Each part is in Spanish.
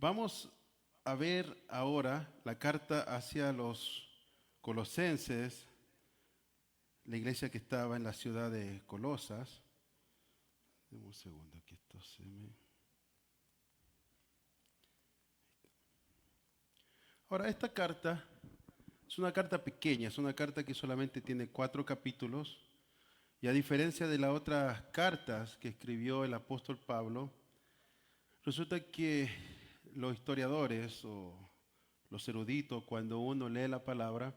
Vamos a ver ahora la carta hacia los colosenses, la iglesia que estaba en la ciudad de Colosas. Deme un segundo, que esto se me... Ahora, esta carta es una carta pequeña, es una carta que solamente tiene 4 capítulos, y a diferencia de las otras cartas que escribió el apóstol Pablo, resulta que los historiadores o los eruditos, cuando uno lee la palabra,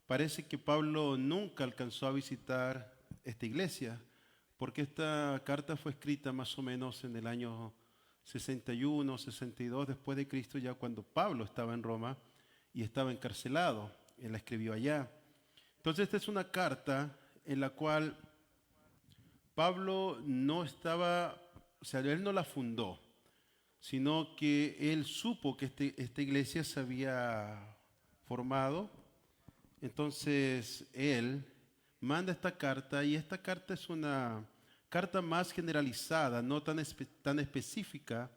parece que Pablo nunca alcanzó a visitar esta iglesia, porque esta carta fue escrita más o menos en el año 61, 62 después de Cristo, ya cuando Pablo estaba en Roma y estaba encarcelado. Él la escribió allá. Entonces esta es una carta en la cual Pablo no estaba, o sea, él no la fundó, sino que él supo que esta iglesia se había formado. Entonces él manda esta carta, y esta carta es una carta más generalizada, no tan específica,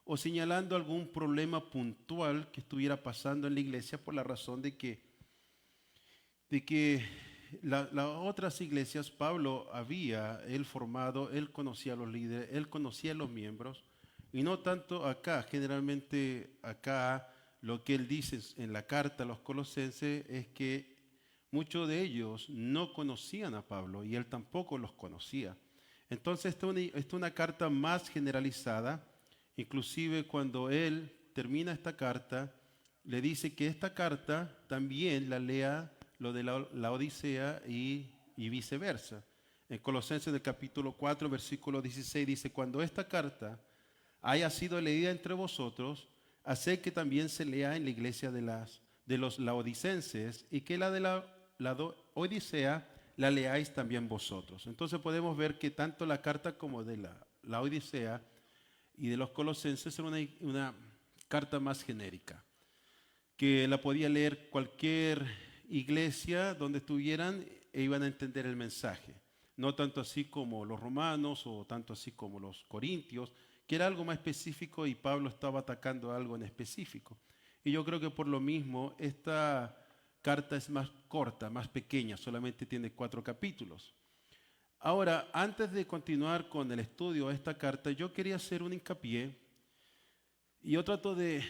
o señalando algún problema puntual que estuviera pasando en la iglesia, por la razón de que las otras iglesias Pablo él formado, él conocía a los líderes, él conocía a los miembros, y no tanto acá. Generalmente acá lo que él dice en la carta a los colosenses es que muchos de ellos no conocían a Pablo y él tampoco los conocía. Entonces esta es una carta más generalizada. Inclusive cuando él termina esta carta, le dice que esta carta también la lea lo de la Odisea y viceversa. En Colosenses del capítulo 4, versículo 16 dice: cuando esta carta haya sido leída entre vosotros, haced que también se lea en la iglesia de los laodicenses, y que la de la Odisea la leáis también vosotros. Entonces podemos ver que tanto la carta como de la Odisea y de los colosenses era una carta más genérica, que la podía leer cualquier iglesia donde estuvieran e iban a entender el mensaje. No tanto así como los romanos o tanto así como los corintios, que era algo más específico y Pablo estaba atacando algo en específico. Y yo creo que por lo mismo esta carta es más corta, más pequeña, solamente tiene 4 capítulos. Ahora, antes de continuar con el estudio de esta carta, yo quería hacer un hincapié, y yo trato de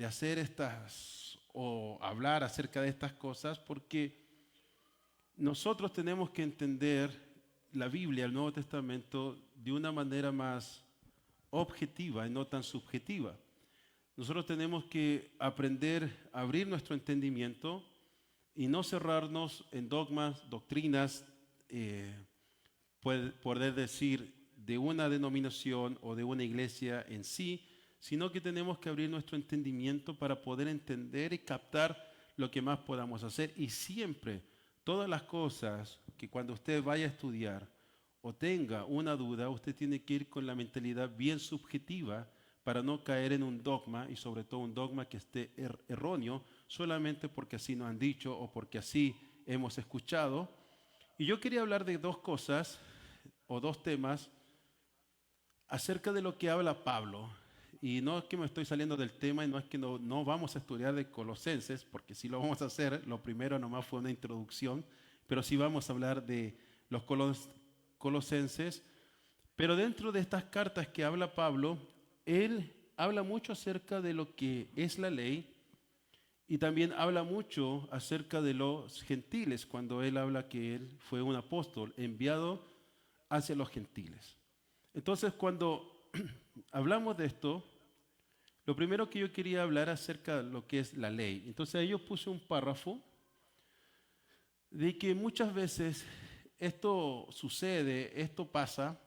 hacer estas o hablar acerca de estas cosas porque nosotros tenemos que entender la Biblia, el Nuevo Testamento, de una manera más objetiva y no tan subjetiva. Nosotros tenemos que aprender a abrir nuestro entendimiento y no cerrarnos en dogmas, doctrinas, eh, poder decir, de una denominación o de una iglesia en sí, sino que tenemos que abrir nuestro entendimiento para poder entender y captar lo que más podamos hacer. Y siempre, todas las cosas que cuando usted vaya a estudiar o tenga una duda, usted tiene que ir con la mentalidad bien subjetiva para no caer en un dogma, y sobre todo un dogma que esté erróneo, solamente porque así nos han dicho o porque así hemos escuchado. Y yo quería hablar de 2 cosas o 2 temas acerca de lo que habla Pablo. Y no es que me estoy saliendo del tema, y no es que no vamos a estudiar de Colosenses, porque sí lo vamos a hacer. Lo primero nomás fue una introducción, pero sí vamos a hablar de los colosenses. Pero dentro de estas cartas que habla Pablo, él habla mucho acerca de lo que es la ley, y también habla mucho acerca de los gentiles, cuando él habla que él fue un apóstol enviado hacia los gentiles. Entonces, cuando hablamos de esto, lo primero que yo quería hablar acerca de lo que es la ley. Entonces, ahí yo puse un párrafo de que muchas veces esto sucede, esto pasa,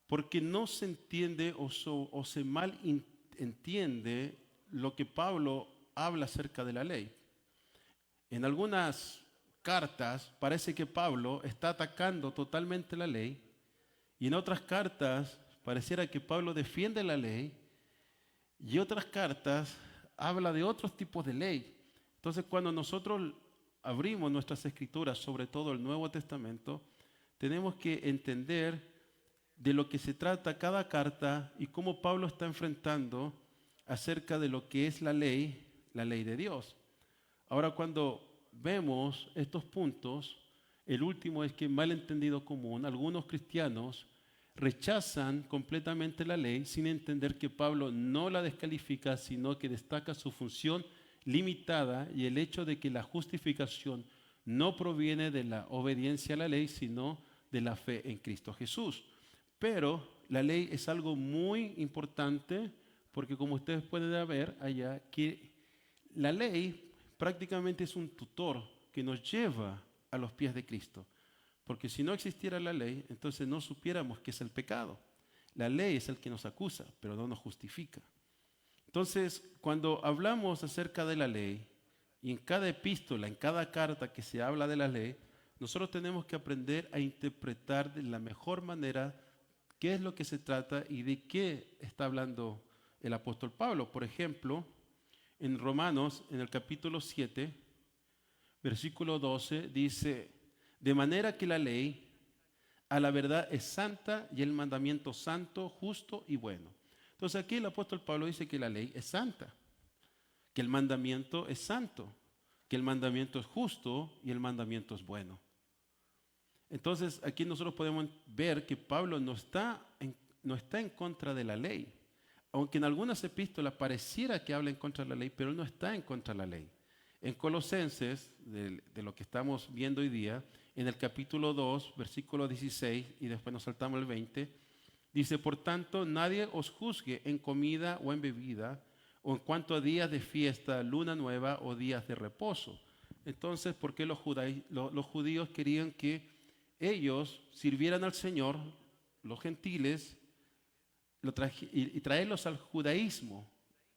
porque no se entiende o se mal entiende lo que Pablo habla acerca de la ley. En algunas cartas parece que Pablo está atacando totalmente la ley, y en otras cartas pareciera que Pablo defiende la ley, y otras cartas habla de otros tipos de ley. Entonces, cuando nosotros abrimos nuestras escrituras, sobre todo el Nuevo Testamento, tenemos que entender de lo que se trata cada carta y cómo Pablo está enfrentando acerca de lo que es la ley de Dios. Ahora, cuando vemos estos puntos, el último es que malentendido común, algunos cristianos rechazan completamente la ley sin entender que Pablo no la descalifica, sino que destaca su función limitada y el hecho de que la justificación no proviene de la obediencia a la ley, sino de la fe en Cristo Jesús. Pero la ley es algo muy importante porque, como ustedes pueden ver allá, que la ley prácticamente es un tutor que nos lleva a los pies de Cristo. Porque si no existiera la ley, entonces no supiéramos qué es el pecado. La ley es el que nos acusa, pero no nos justifica. Entonces, cuando hablamos acerca de la ley, y en cada epístola, en cada carta que se habla de la ley, nosotros tenemos que aprender a interpretar de la mejor manera qué es lo que se trata y de qué está hablando el apóstol Pablo. Por ejemplo, en Romanos, en el capítulo 7, versículo 12, dice: de manera que la ley a la verdad es santa y el mandamiento santo, justo y bueno. Entonces aquí el apóstol Pablo dice que la ley es santa, que el mandamiento es santo, que el mandamiento es justo y el mandamiento es bueno. Entonces aquí nosotros podemos ver que Pablo no está en contra de la ley, aunque en algunas epístolas pareciera que habla en contra de la ley, pero él no está en contra de la ley. En Colosenses, de lo que estamos viendo hoy día, en el capítulo 2, versículo 16, y después nos saltamos el 20, dice: por tanto, nadie os juzgue en comida o en bebida, o en cuanto a días de fiesta, luna nueva o días de reposo. Entonces, ¿por qué los judíos querían que ellos sirvieran al Señor, los gentiles, y traerlos al judaísmo?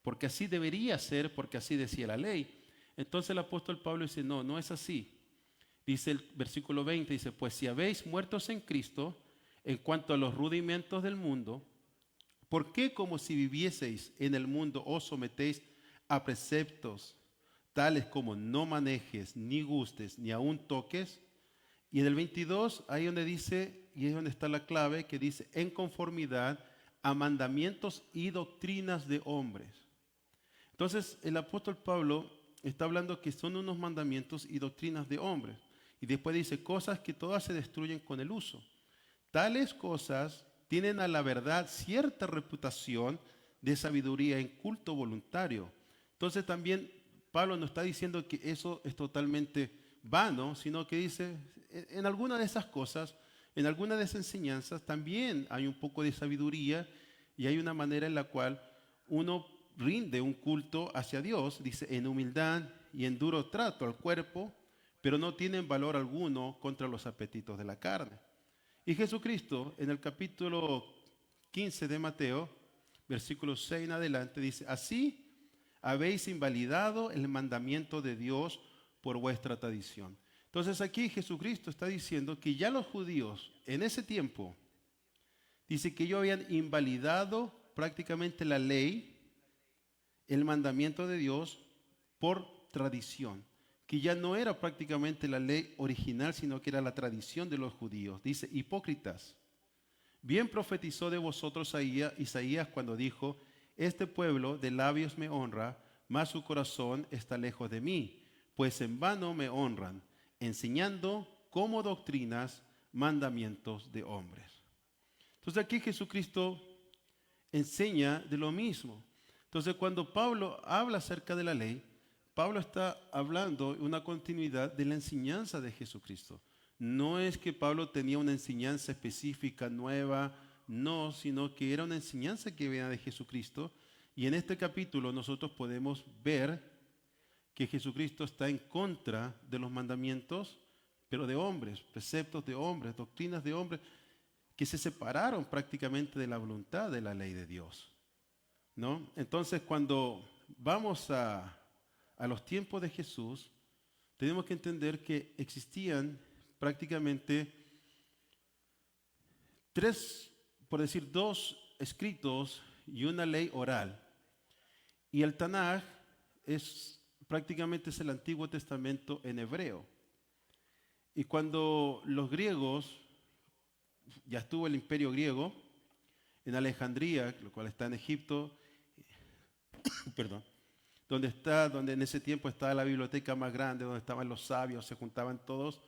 Porque así debería ser, porque así decía la ley. Entonces el apóstol Pablo dice: no, no es así. Dice el versículo 20, dice: pues si habéis muertos en Cristo, en cuanto a los rudimentos del mundo, ¿por qué como si vivieseis en el mundo os sometéis a preceptos tales como no manejes, ni gustes, ni aun toques? Y en el 22, ahí donde dice, y es donde está la clave, que dice: en conformidad a mandamientos y doctrinas de hombres. Entonces el apóstol Pablo está hablando que son unos mandamientos y doctrinas de hombres. Y después dice: cosas que todas se destruyen con el uso. Tales cosas tienen a la verdad cierta reputación de sabiduría en culto voluntario. Entonces también Pablo no está diciendo que eso es totalmente vano, sino que dice: en alguna de esas cosas, en alguna de esas enseñanzas también hay un poco de sabiduría y hay una manera en la cual uno rinde un culto hacia Dios, dice, en humildad y en duro trato al cuerpo, pero no tienen valor alguno contra los apetitos de la carne. Y Jesucristo, en el capítulo 15 de Mateo, versículo 6 en adelante, dice: así habéis invalidado el mandamiento de Dios por vuestra tradición. Entonces aquí Jesucristo está diciendo que ya los judíos en ese tiempo, dice que ellos habían invalidado prácticamente la ley, el mandamiento de Dios, por tradición, que ya no era prácticamente la ley original, sino que era la tradición de los judíos. Dice: hipócritas, bien profetizó de vosotros Isaías cuando dijo: este pueblo de labios me honra, mas su corazón está lejos de mí, pues en vano me honran, enseñando como doctrinas mandamientos de hombres. Entonces aquí Jesucristo enseña de lo mismo. Entonces cuando Pablo habla acerca de la ley, Pablo está hablando una continuidad de la enseñanza de Jesucristo. No es que Pablo tenía una enseñanza específica, nueva, no, sino que era una enseñanza que venía de Jesucristo. Y en este capítulo nosotros podemos ver que Jesucristo está en contra de los mandamientos, pero de hombres, preceptos de hombres, doctrinas de hombres, que se separaron prácticamente de la voluntad de la ley de Dios, ¿no? Entonces, cuando vamos a los tiempos de Jesús, tenemos que entender que existían prácticamente dos escritos y una ley oral. Y el Tanaj prácticamente es el Antiguo Testamento en hebreo. Y cuando los griegos, ya estuvo el imperio griego, en Alejandría, lo cual está en Egipto, perdón, donde en ese tiempo estaba la biblioteca más grande, donde estaban los sabios, se juntaban todos.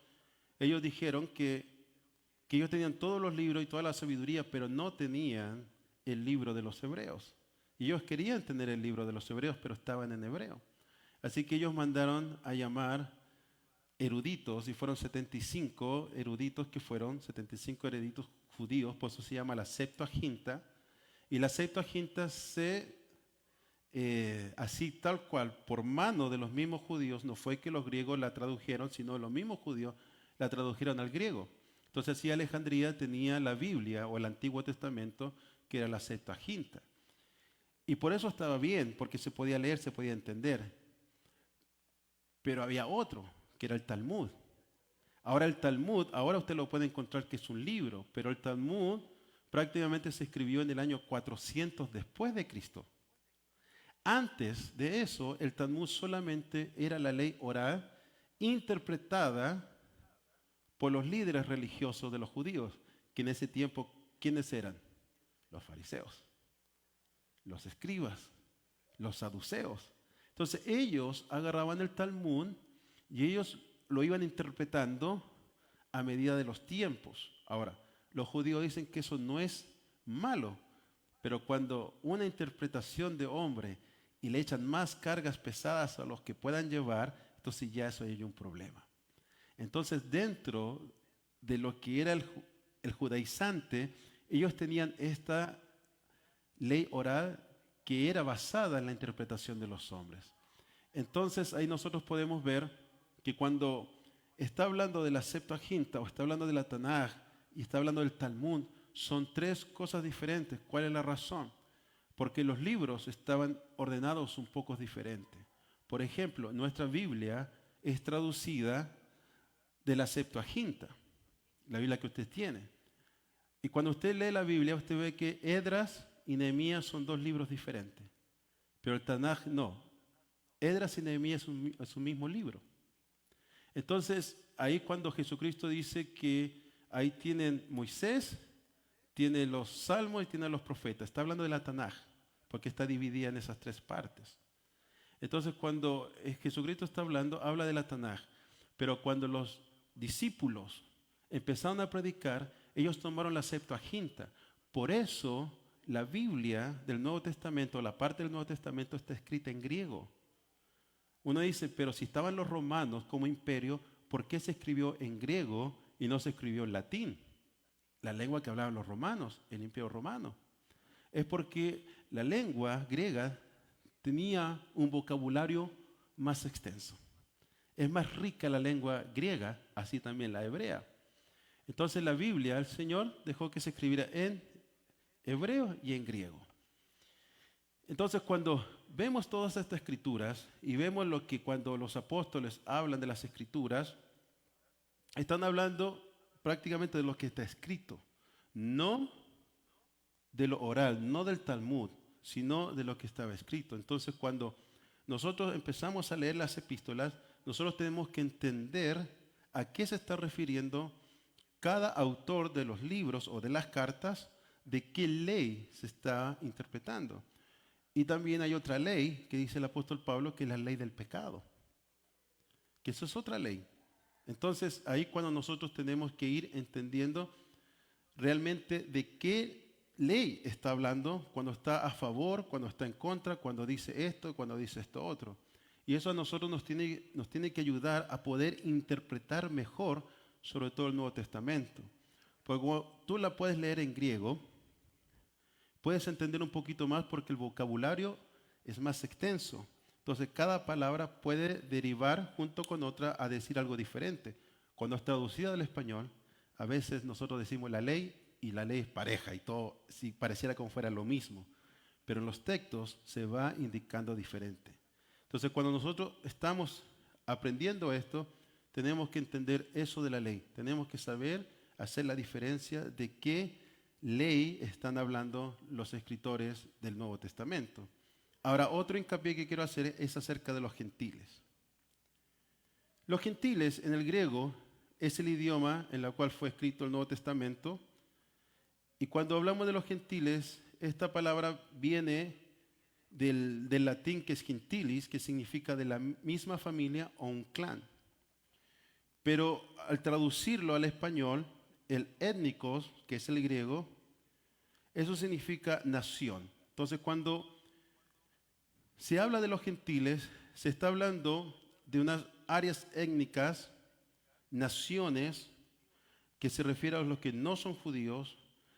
Ellos dijeron que ellos tenían todos los libros y toda la sabiduría, pero no tenían el libro de los hebreos. Y ellos querían tener el libro de los hebreos, pero estaban en hebreo. Así que ellos mandaron a llamar eruditos, y fueron 75 eruditos que fueron, 75 eruditos judíos, por eso se llama la Septuaginta. Y la Septuaginta así tal cual, por mano de los mismos judíos, no fue que los griegos la tradujeron, sino los mismos judíos la tradujeron al griego. Entonces, sí, Alejandría tenía la Biblia o el Antiguo Testamento, que era la Septuaginta. Y por eso estaba bien, porque se podía leer, se podía entender. Pero había otro, que era el Talmud. Ahora el Talmud, ahora usted lo puede encontrar que es un libro, pero el Talmud prácticamente se escribió en el año 400 después de Cristo. Antes de eso, el Talmud solamente era la ley oral interpretada por los líderes religiosos de los judíos, que en ese tiempo, ¿quiénes eran? Los fariseos, los escribas, los saduceos. Entonces ellos agarraban el Talmud y ellos lo iban interpretando a medida de los tiempos. Ahora, los judíos dicen que eso no es malo, pero cuando una interpretación de hombre y le echan más cargas pesadas a los que puedan llevar, entonces ya eso hay un problema. Entonces, dentro de lo que era el judaizante, ellos tenían esta ley oral que era basada en la interpretación de los hombres. Entonces, ahí nosotros podemos ver que cuando está hablando de la Septuaginta o está hablando de la Tanaj y está hablando del Talmud, son tres cosas diferentes. ¿Cuál es la razón? Porque los libros estaban ordenados un poco diferente. Por ejemplo, nuestra Biblia es traducida de la Septuaginta, la Biblia que usted tiene. Y cuando usted lee la Biblia, usted ve que Esdras y Nehemías son dos libros diferentes. Pero el Tanaj no. Esdras y Nehemías es un mismo libro. Entonces, ahí cuando Jesucristo dice que ahí tienen Moisés, tiene los salmos y tiene los profetas. Está hablando de la Tanaj, porque está dividida en esas tres partes. Entonces, cuando Jesucristo está hablando, habla de la Tanaj. Pero cuando los discípulos empezaron a predicar, ellos tomaron la Septuaginta. Por eso, la Biblia del Nuevo Testamento, la parte del Nuevo Testamento está escrita en griego. Uno dice, pero si estaban los romanos como imperio, ¿por qué se escribió en griego y no se escribió en latín? La lengua que hablaban los romanos, el imperio romano. Es porque la lengua griega tenía un vocabulario más extenso. Es más rica la lengua griega, así también la hebrea. Entonces la Biblia, el Señor dejó que se escribiera en hebreo y en griego. Entonces cuando vemos todas estas escrituras y vemos lo que cuando los apóstoles hablan de las escrituras, están hablando prácticamente de lo que está escrito, no de lo oral, no del Talmud, sino de lo que estaba escrito. Entonces cuando nosotros empezamos a leer las epístolas, nosotros tenemos que entender a qué se está refiriendo cada autor de los libros o de las cartas, de qué ley se está interpretando. Y también hay otra ley que dice el apóstol Pablo, que es la ley del pecado. Que eso es otra ley. Entonces, ahí cuando nosotros tenemos que ir entendiendo realmente de qué ley está hablando, cuando está a favor, cuando está en contra, cuando dice esto, cuando dice esto otro. Y eso a nosotros nos tiene que ayudar a poder interpretar mejor, sobre todo el Nuevo Testamento. Porque como tú la puedes leer en griego, puedes entender un poquito más porque el vocabulario es más extenso. Entonces, cada palabra puede derivar junto con otra a decir algo diferente. Cuando es traducida del español, a veces nosotros decimos la ley y la ley es pareja y todo, si pareciera como fuera lo mismo. Pero en los textos se va indicando diferente. Entonces, cuando nosotros estamos aprendiendo esto, tenemos que entender eso de la ley. Tenemos que saber hacer la diferencia de qué ley están hablando los escritores del Nuevo Testamento. Ahora, otro hincapié que quiero hacer es acerca de los gentiles. Los gentiles en el griego es el idioma en el cual fue escrito el Nuevo Testamento Y cuando hablamos de los gentiles, esta palabra viene del latín que es gentilis, que significa de la misma familia o un clan. Pero al traducirlo al español, el étnicos, que es el griego, eso significa nación. Entonces, cuando se habla de los gentiles, se está hablando de unas áreas étnicas, naciones, que se refiere a los que no son judíos,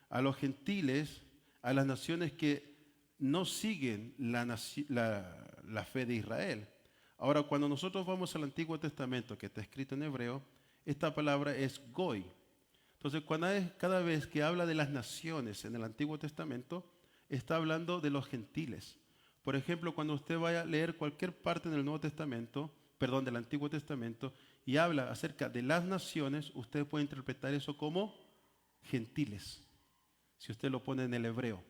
a los gentiles, a las naciones que no siguen la fe de Israel. Ahora, cuando nosotros vamos al Antiguo Testamento, que está escrito en hebreo, esta palabra es goy. Entonces, cada vez que habla de las naciones en el Antiguo Testamento, está hablando de los gentiles. Por ejemplo, cuando usted vaya a leer cualquier parte del Nuevo Testamento, perdón, del Antiguo Testamento, y habla acerca de las naciones, usted puede interpretar eso como gentiles, si usted lo pone en el hebreo.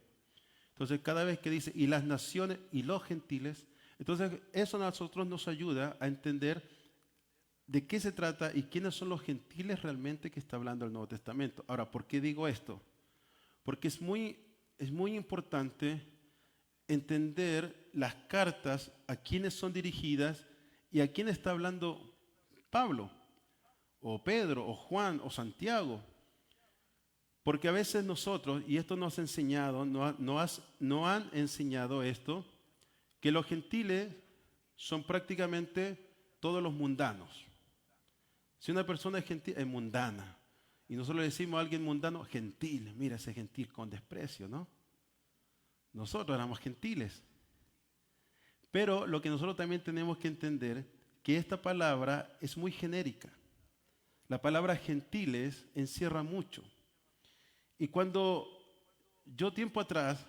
Entonces, cada vez que dice, y las naciones y los gentiles, entonces eso a nosotros nos ayuda a entender de qué se trata y quiénes son los gentiles realmente que está hablando el Nuevo Testamento. Ahora, ¿por qué digo esto? Porque es muy importante entender las cartas, a quiénes son dirigidas y a quién está hablando Pablo, o Pedro, o Juan, o Santiago. Porque a veces nosotros, y esto nos ha enseñado, no han enseñado esto, que los gentiles son prácticamente todos los mundanos. Si una persona es gentil, es mundana. Y nosotros le decimos a alguien mundano, gentil. Mira ese gentil con desprecio, ¿no? Nosotros éramos gentiles. Pero lo que nosotros también tenemos que entender, que esta palabra es muy genérica. La palabra gentiles encierra mucho. Y cuando yo tiempo atrás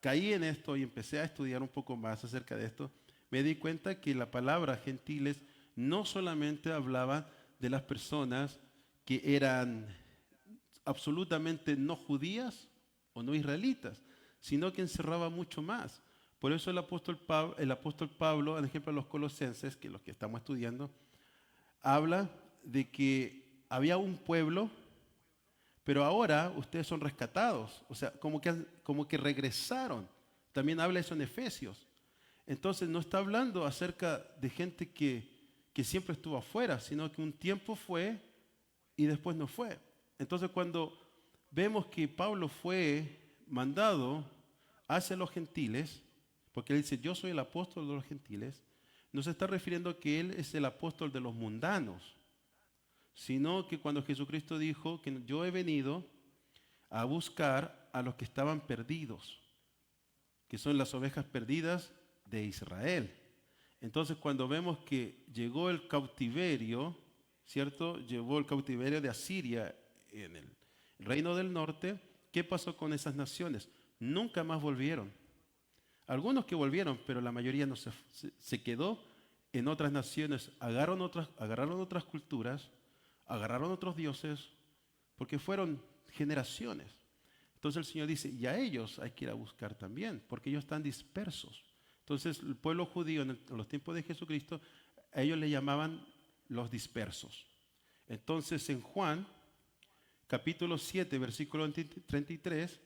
caí en esto y empecé a estudiar un poco más acerca de esto, me di cuenta que la palabra gentiles no solamente hablaba de las personas que eran absolutamente no judías o no israelitas, sino que encerraba mucho más. Por eso el apóstol Pablo, por ejemplo, a los colosenses, que los que estamos estudiando, habla de que había un pueblo, pero ahora ustedes son rescatados, o sea, como que regresaron. También habla eso en Efesios. Entonces no está hablando acerca de gente que siempre estuvo afuera, sino que un tiempo fue y después no fue. Entonces cuando vemos que Pablo fue mandado hacia los gentiles, porque él dice, yo soy el apóstol de los gentiles, no se está refiriendo a que él es el apóstol de los mundanos, sino que cuando Jesucristo dijo que yo he venido a buscar a los que estaban perdidos, que son las ovejas perdidas de Israel. Entonces, cuando vemos que llegó el cautiverio, ¿cierto? Llegó el cautiverio de Asiria en el reino del norte, ¿qué pasó con esas naciones? Nunca más volvieron. Algunos que volvieron, pero la mayoría no se quedó en otras naciones, agarraron otras culturas, agarraron otros dioses, porque fueron generaciones. Entonces el Señor dice, y a ellos hay que ir a buscar también, porque ellos están dispersos. Entonces el pueblo judío en los tiempos de Jesucristo, a ellos le llamaban los dispersos. Entonces en Juan, capítulo 7, versículo 33,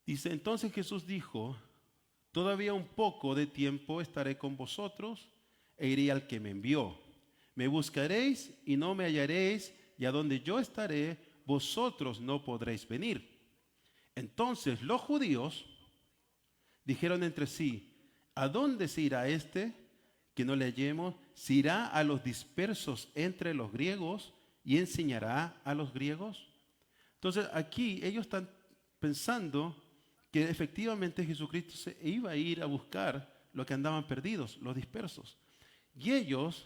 dice, entonces Jesús dijo, todavía un poco de tiempo estaré con vosotros e iré al que me envió. Me buscaréis y no me hallaréis, y a donde yo estaré, vosotros no podréis venir. Entonces los judíos dijeron entre sí, ¿a dónde se irá este que no le hallemos? ¿Se irá a los dispersos entre los griegos y enseñará a los griegos? Entonces aquí ellos están pensando que efectivamente Jesucristo se iba a ir a buscar los que andaban perdidos, los dispersos. Y ellos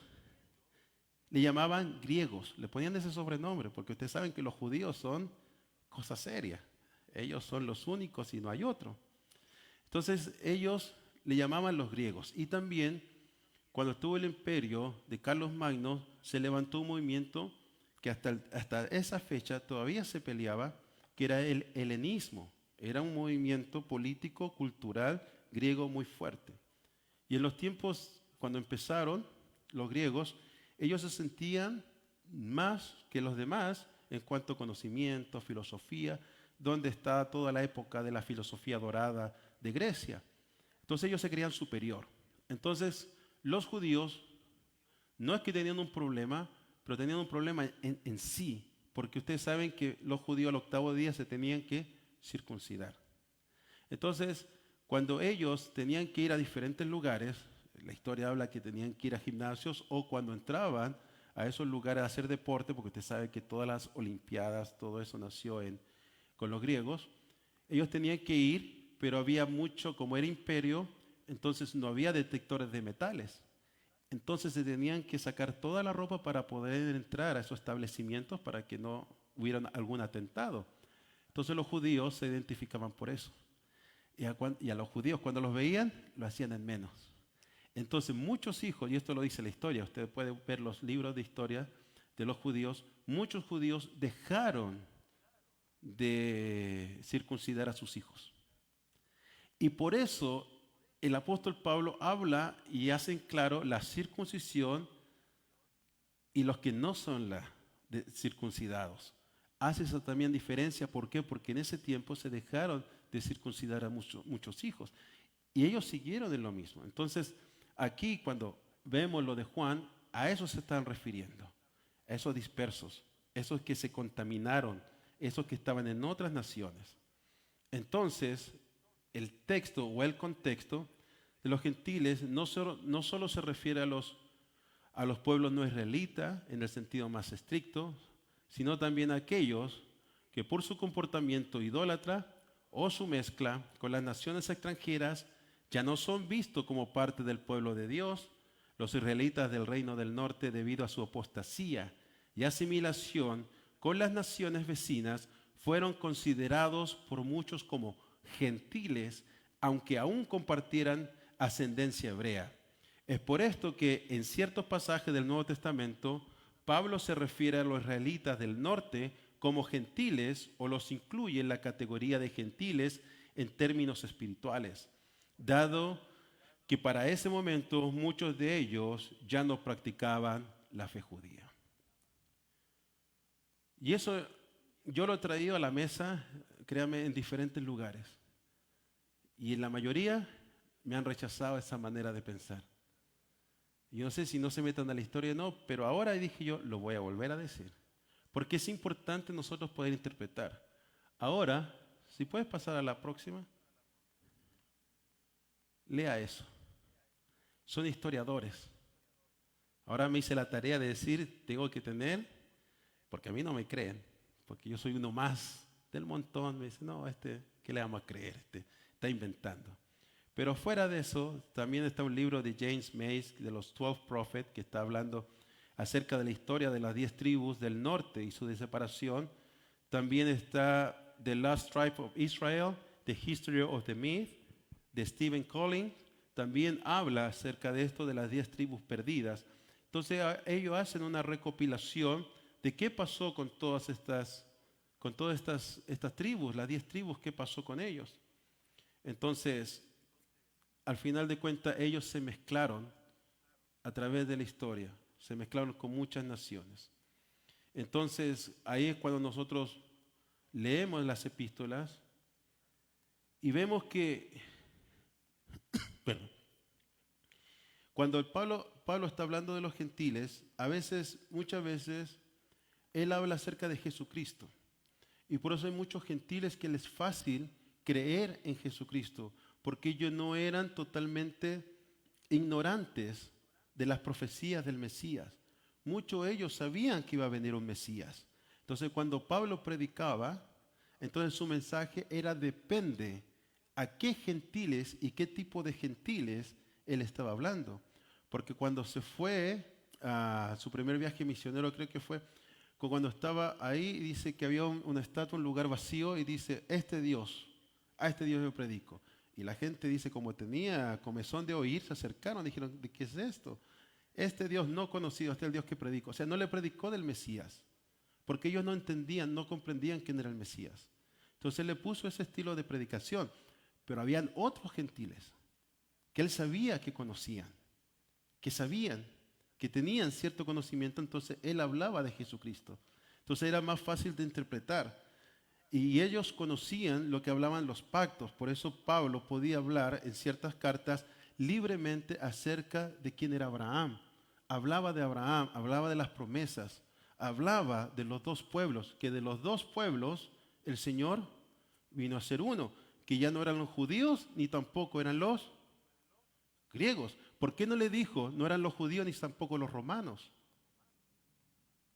le llamaban griegos, le ponían ese sobrenombre, porque ustedes saben que los judíos son cosa seria. Ellos son los únicos y no hay otro. Entonces ellos le llamaban los griegos. Y también cuando estuvo el imperio de Carlos Magno, se levantó un movimiento que hasta esa fecha todavía se peleaba, que era el helenismo. Era un movimiento político, cultural, griego muy fuerte. Y en los tiempos, cuando empezaron los griegos, ellos se sentían más que los demás en cuanto a conocimiento, filosofía. donde está toda la época de la filosofía dorada de Grecia. Entonces ellos se creían superior. Entonces los judíos no es que tenían un problema, pero tenían un problema en sí, porque ustedes saben que los judíos al octavo día se tenían que circuncidar. Entonces, cuando ellos tenían que ir a diferentes lugares, la historia habla que tenían que ir a gimnasios o cuando entraban a esos lugares a hacer deporte, porque usted sabe que todas las olimpiadas, todo eso nació con los griegos, ellos tenían que ir, pero había mucho, como era imperio, entonces no había detectores de metales. Entonces se tenían que sacar toda la ropa para poder entrar a esos establecimientos para que no hubiera algún atentado. Entonces los judíos se identificaban por eso. Y a los judíos cuando los veían, lo hacían en menos. Entonces muchos hijos, y esto lo dice la historia, ustedes pueden ver los libros de historia de los judíos, muchos judíos dejaron de circuncidar a sus hijos. Y por eso el apóstol Pablo habla y hace en claro la circuncisión y los que no son circuncidados. Hace esa también diferencia, ¿por qué? Porque en ese tiempo se dejaron de circuncidar a muchos hijos y ellos siguieron en lo mismo. Entonces, aquí cuando vemos lo de Juan, a eso se están refiriendo, a esos dispersos, esos que se contaminaron, esos que estaban en otras naciones. Entonces, el texto o el contexto de los gentiles no solo se refiere a los pueblos no israelitas en el sentido más estricto, sino también a aquellos que por su comportamiento idólatra o su mezcla con las naciones extranjeras ya no son vistos como parte del pueblo de Dios, los israelitas del reino del norte debido a su apostasía y asimilación con las naciones vecinas fueron considerados por muchos como gentiles, aunque aún compartieran ascendencia hebrea. Es por esto que en ciertos pasajes del Nuevo Testamento, Pablo se refiere a los israelitas del norte como gentiles o los incluye en la categoría de gentiles en términos espirituales, dado que para ese momento muchos de ellos ya no practicaban la fe judía. Y eso yo lo he traído a la mesa, créame, en diferentes lugares. Y en la mayoría me han rechazado esa manera de pensar. Yo no sé si no se metan a la historia o no, pero ahora dije yo, lo voy a volver a decir. Porque es importante nosotros poder interpretar. Ahora, si puedes pasar a la próxima, lea eso. Son historiadores. Ahora me hice la tarea de decir, tengo que tener, porque a mí no me creen, porque yo soy uno más del montón. Me dicen, no, ¿qué le vamos a creer? Está inventando. Pero fuera de eso, también está un libro de James Mays, de los 12 Prophets, que está hablando acerca de la historia de las 10 tribus del norte y su separación. También está The Last Tribe of Israel, The History of the Myth, de Stephen Collins. También habla acerca de esto de las 10 tribus perdidas. Entonces ellos hacen una recopilación de qué pasó con todas estas tribus, las 10 tribus, qué pasó con ellos. Entonces, al final de cuentas, ellos se mezclaron a través de la historia, se mezclaron con muchas naciones. Entonces, ahí es cuando nosotros leemos las epístolas y vemos que, bueno, cuando Pablo está hablando de los gentiles, muchas veces, él habla acerca de Jesucristo. Y por eso hay muchos gentiles que les es fácil creer en Jesucristo, porque ellos no eran totalmente ignorantes de las profecías del Mesías. Muchos de ellos sabían que iba a venir un Mesías. Entonces, cuando Pablo predicaba, entonces su mensaje era depende a qué gentiles y qué tipo de gentiles él estaba hablando. Porque cuando se fue a su primer viaje misionero, creo que fue cuando estaba ahí, dice que había una estatua, un lugar vacío, y dice, a este Dios yo predico. Y la gente dice, como tenía comezón de oír, se acercaron, dijeron, ¿de qué es esto? Este Dios no conocido, este es el Dios que predico. O sea, no le predicó del Mesías, porque ellos no entendían, no comprendían quién era el Mesías. Entonces él le puso ese estilo de predicación, pero habían otros gentiles que él sabía que conocían, que sabían, que tenían cierto conocimiento, entonces él hablaba de Jesucristo. Entonces era más fácil de interpretar. y ellos conocían lo que hablaban los pactos. Por eso Pablo podía hablar en ciertas cartas libremente acerca de quién era Abraham. Hablaba de Abraham, hablaba de las promesas, hablaba de los dos pueblos, que de los dos pueblos el Señor vino a ser uno, que ya no eran los judíos ni tampoco eran los griegos. ¿Por qué no le dijo no eran los judíos ni tampoco los romanos?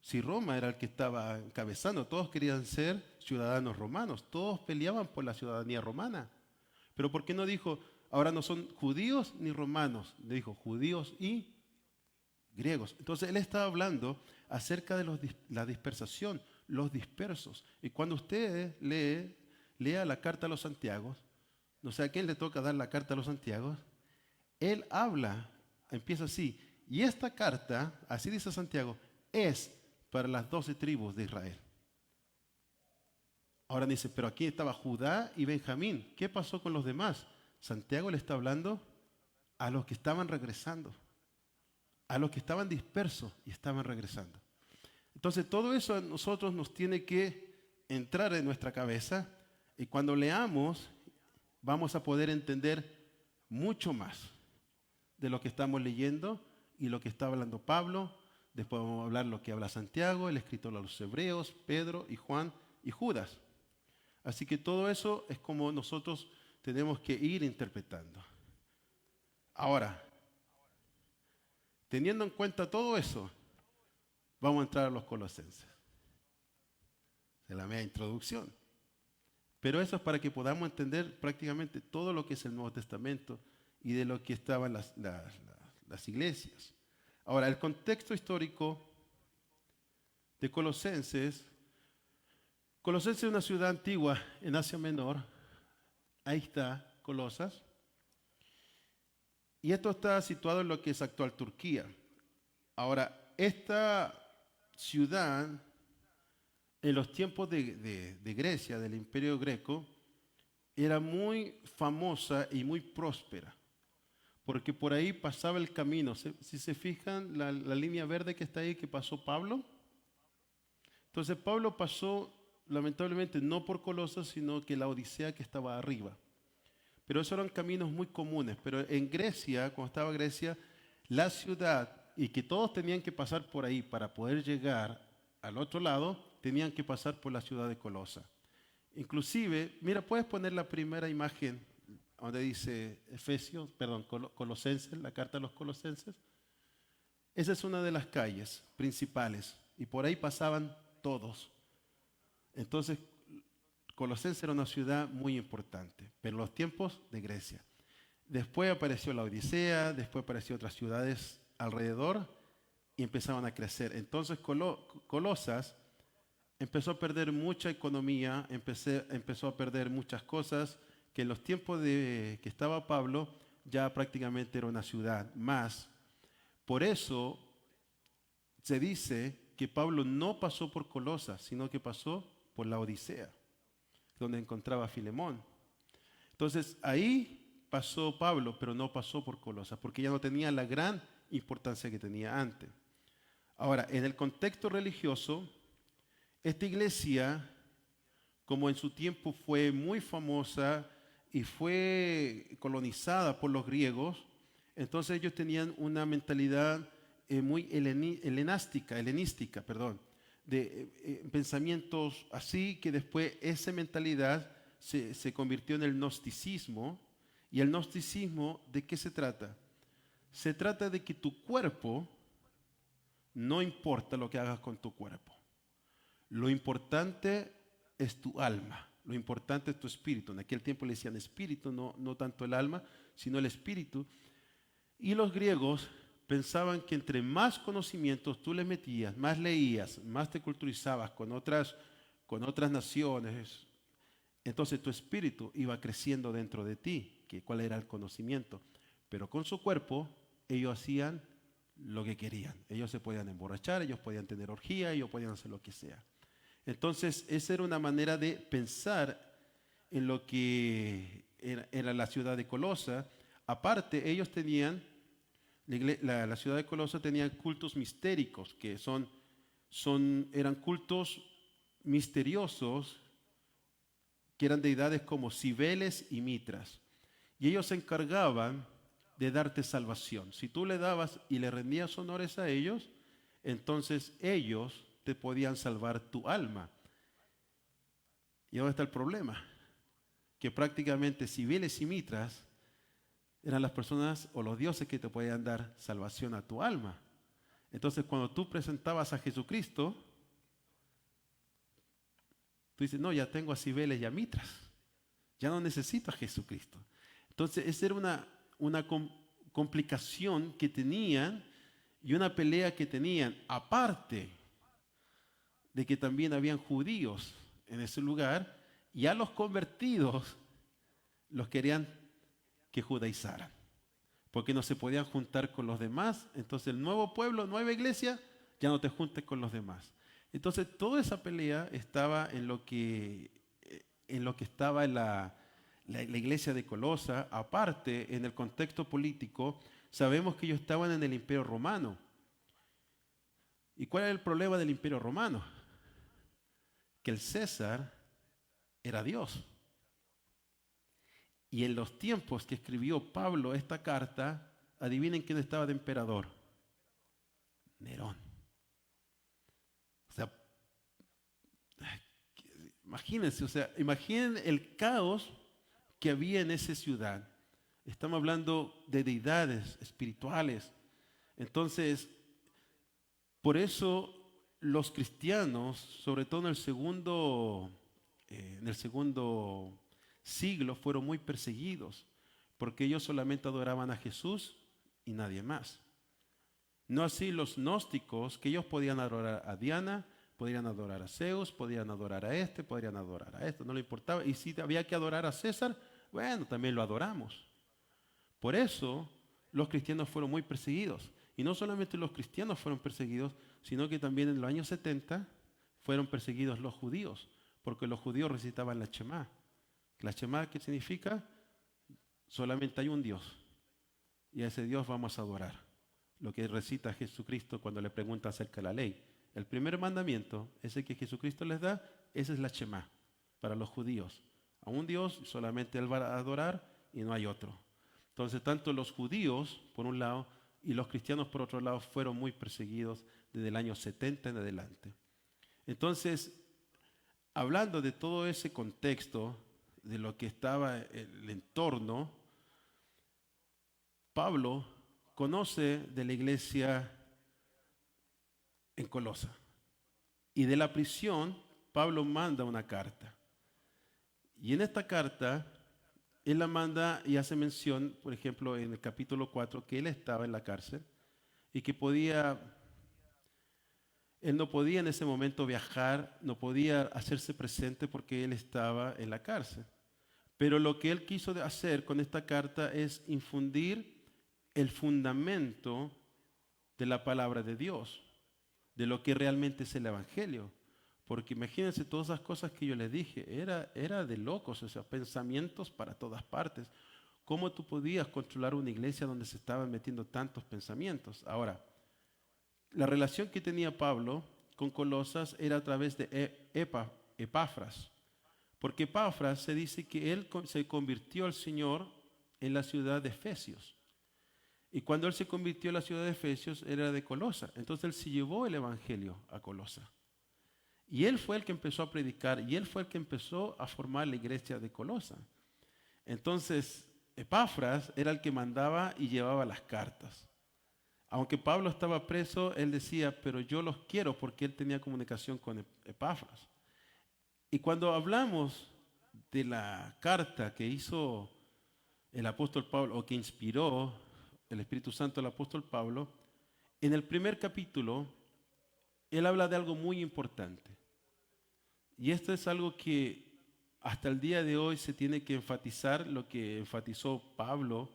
Si Roma era el que estaba encabezando, todos querían ser ciudadanos romanos, todos peleaban por la ciudadanía romana. Pero ¿por qué no dijo, ahora no son judíos ni romanos? Le dijo, judíos y griegos. Entonces él estaba hablando acerca de la dispersación, los dispersos. Y cuando usted lea la carta a los Santiagos, no sé a quién le toca dar la carta a los Santiagos, él habla, empieza así, y esta carta, así dice Santiago, es para las 12 tribus de Israel. Ahora dice, pero aquí estaba Judá y Benjamín. ¿Qué pasó con los demás? Santiago le está hablando a los que estaban regresando, a los que estaban dispersos y estaban regresando. Entonces todo eso a nosotros nos tiene que entrar en nuestra cabeza y cuando leamos vamos a poder entender mucho más de lo que estamos leyendo y lo que está hablando Pablo. Después vamos a hablar lo que habla Santiago, el escritor a los Hebreos, Pedro y Juan y Judas. Así que todo eso es como nosotros tenemos que ir interpretando. Ahora, teniendo en cuenta todo eso, vamos a entrar a los Colosenses. Es la media introducción. Pero eso es para que podamos entender prácticamente todo lo que es el Nuevo Testamento y de lo que estaban las iglesias. Ahora, el contexto histórico de Colosenses es una ciudad antigua en Asia Menor. Ahí está Colosas. Y esto está situado en lo que es actual Turquía. Ahora, esta ciudad, en los tiempos de Grecia, del Imperio Greco, era muy famosa y muy próspera, porque por ahí pasaba el camino. Si se fijan, la línea verde que está ahí, que pasó Pablo. Entonces Pablo pasó, lamentablemente, no por Colosas, sino que la Odisea que estaba arriba. Pero esos eran caminos muy comunes. Pero en Grecia, cuando estaba Grecia, la ciudad, y que todos tenían que pasar por ahí para poder llegar al otro lado, tenían que pasar por la ciudad de Colosa. Inclusive, mira, puedes poner la primera imagen donde dice Colosenses, la carta a los Colosenses. Esa es una de las calles principales y por ahí pasaban todos. Entonces, Colosenses era una ciudad muy importante, pero en los tiempos de Grecia. Después apareció la Odisea, después aparecieron otras ciudades alrededor y empezaban a crecer. Entonces, Colosas empezó a perder mucha economía, empezó a perder muchas cosas que en los tiempos que estaba Pablo ya prácticamente era una ciudad más. Por eso se dice que Pablo no pasó por Colosas, sino que pasó por la Odisea, donde encontraba a Filemón. Entonces ahí pasó Pablo, pero no pasó por Colosas, porque ya no tenía la gran importancia que tenía antes. Ahora, en el contexto religioso, esta iglesia, como en su tiempo fue muy famosa y fue colonizada por los griegos, entonces ellos tenían una mentalidad muy helenística, de pensamientos así, que después esa mentalidad se convirtió en el gnosticismo. ¿Y el gnosticismo de qué se trata? Se trata de que tu cuerpo, no importa lo que hagas con tu cuerpo. Lo importante es tu alma, lo importante es tu espíritu. En aquel tiempo le decían espíritu, no tanto el alma, sino el espíritu. Y los griegos pensaban que entre más conocimientos tú le metías, más leías, más te culturizabas con otras naciones, entonces tu espíritu iba creciendo dentro de ti, que cuál era el conocimiento. Pero con su cuerpo ellos hacían lo que querían. Ellos se podían emborrachar, ellos podían tener orgía, ellos podían hacer lo que sea. Entonces esa era una manera de pensar en lo que era la ciudad de Colosa. Aparte, ellos tenían, la ciudad de Colosa tenía cultos mistéricos, que eran cultos misteriosos que eran deidades como Cibeles y Mitras. Y ellos se encargaban de darte salvación. Si tú le dabas y le rendías honores a ellos, entonces ellos te podían salvar tu alma. Y ahora está el problema, que prácticamente Cibeles y Mitras eran las personas o los dioses que te podían dar salvación a tu alma. Entonces, cuando tú presentabas a Jesucristo, tú dices, no, ya tengo a Cibeles y a Mitras. Ya no necesito a Jesucristo. Entonces, esa era una complicación que tenían y una pelea que tenían. Aparte de que también habían judíos en ese lugar, y a los convertidos los querían que judaizaran, porque no se podían juntar con los demás. Entonces el nuevo pueblo, nueva iglesia, ya no te juntes con los demás. Entonces toda esa pelea estaba en lo que estaba en la iglesia de Colosa. Aparte, en el contexto político, sabemos que ellos estaban en el Imperio Romano. ¿Y cuál era el problema del Imperio Romano? Que el César era Dios. Y en los tiempos que escribió Pablo esta carta, adivinen quién estaba de emperador. Nerón. O sea, imaginen el caos que había en esa ciudad. Estamos hablando de deidades espirituales. Entonces, por eso los cristianos, sobre todo en el segundo siglo, fueron muy perseguidos, porque ellos solamente adoraban a Jesús y nadie más. No así los gnósticos, que ellos podían adorar a Diana, podían adorar a Zeus, podían adorar a este, podían adorar a esto, no le importaba. Y si había que adorar a César, bueno, también lo adoramos. Por eso los cristianos fueron muy perseguidos. Y no solamente los cristianos fueron perseguidos, sino que también en los años 70 fueron perseguidos los judíos, porque los judíos recitaban la Shema. La Shema, ¿qué significa? Solamente hay un Dios, y a ese Dios vamos a adorar. Lo que recita Jesucristo cuando le pregunta acerca de la ley. El primer mandamiento, ese que Jesucristo les da, esa es la Shema para los judíos. A un Dios solamente Él va a adorar y no hay otro. Entonces, tanto los judíos, por un lado, y los cristianos, por otro lado, fueron muy perseguidos desde el año 70 en adelante. Entonces, hablando de todo ese contexto, de lo que estaba el entorno, Pablo conoce de la iglesia en Colosa. Y de la prisión, Pablo manda una carta. Y en esta carta, él la manda y hace mención, por ejemplo, en el capítulo 4, que él estaba en la cárcel y que él no podía en ese momento viajar, no podía hacerse presente porque él estaba en la cárcel. Pero lo que él quiso hacer con esta carta es infundir el fundamento de la palabra de Dios, de lo que realmente es el Evangelio. Porque imagínense todas esas cosas que yo les dije, era de locos, o sea, pensamientos para todas partes. ¿Cómo tú podías controlar una iglesia donde se estaban metiendo tantos pensamientos? Ahora, la relación que tenía Pablo con Colosas era a través de Epafras, porque Epafras se dice que él se convirtió al Señor en la ciudad de Efesios. Y cuando él se convirtió en la ciudad de Efesios, era de Colosa. Entonces él se llevó el evangelio a Colosa. Y él fue el que empezó a predicar, y él fue el que empezó a formar la iglesia de Colosa. Entonces, Epafras era el que mandaba y llevaba las cartas. Aunque Pablo estaba preso, él decía, pero yo los quiero, porque él tenía comunicación con Epafras. Y cuando hablamos de la carta que hizo el apóstol Pablo, o que inspiró el Espíritu Santo al apóstol Pablo, en el primer capítulo, él habla de algo muy importante. Y esto es algo que hasta el día de hoy se tiene que enfatizar. Lo que enfatizó Pablo